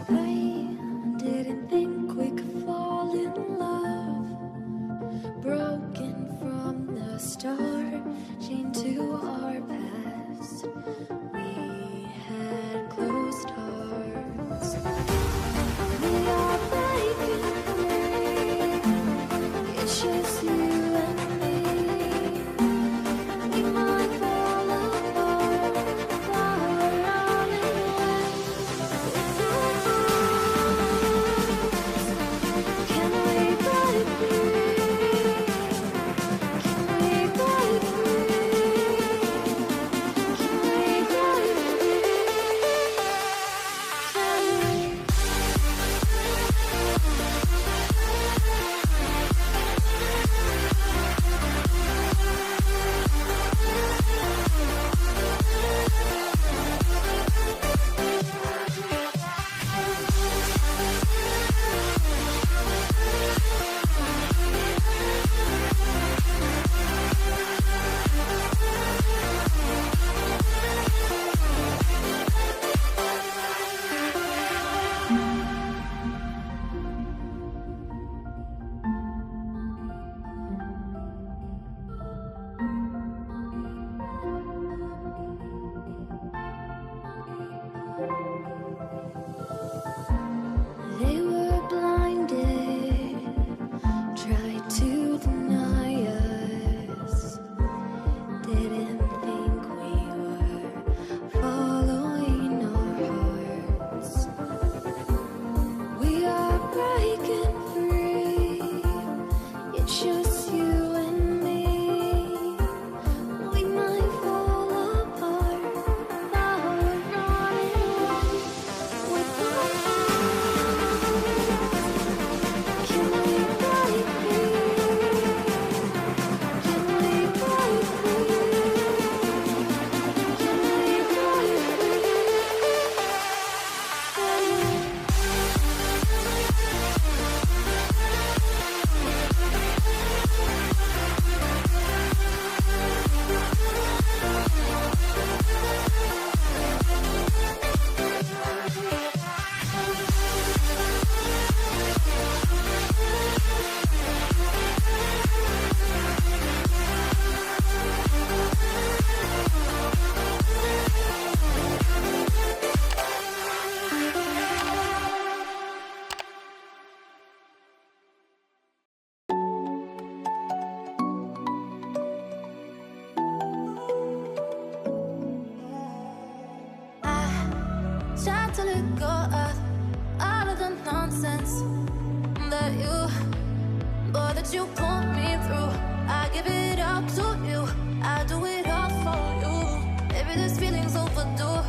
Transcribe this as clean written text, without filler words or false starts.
I didn't think we could fall in love. Broken from the start, chained to our past. We had closed hearts. We are breaking free. It's just you and me. We might fall apart, but we're running away with our hearts. Can we break free? Can we break free? Can we break free? Can we? They were blinded, tried to deny us. Didn't think we were following our hearts. We are breaking free. It's just you and me. We might fall apart, but we're running away with our hearts. Can we break free? Can we break free? Can we break Try to let go of all of the nonsense that you put me through. I give it up to you. I do it all for you. Maybe this feeling's overdue.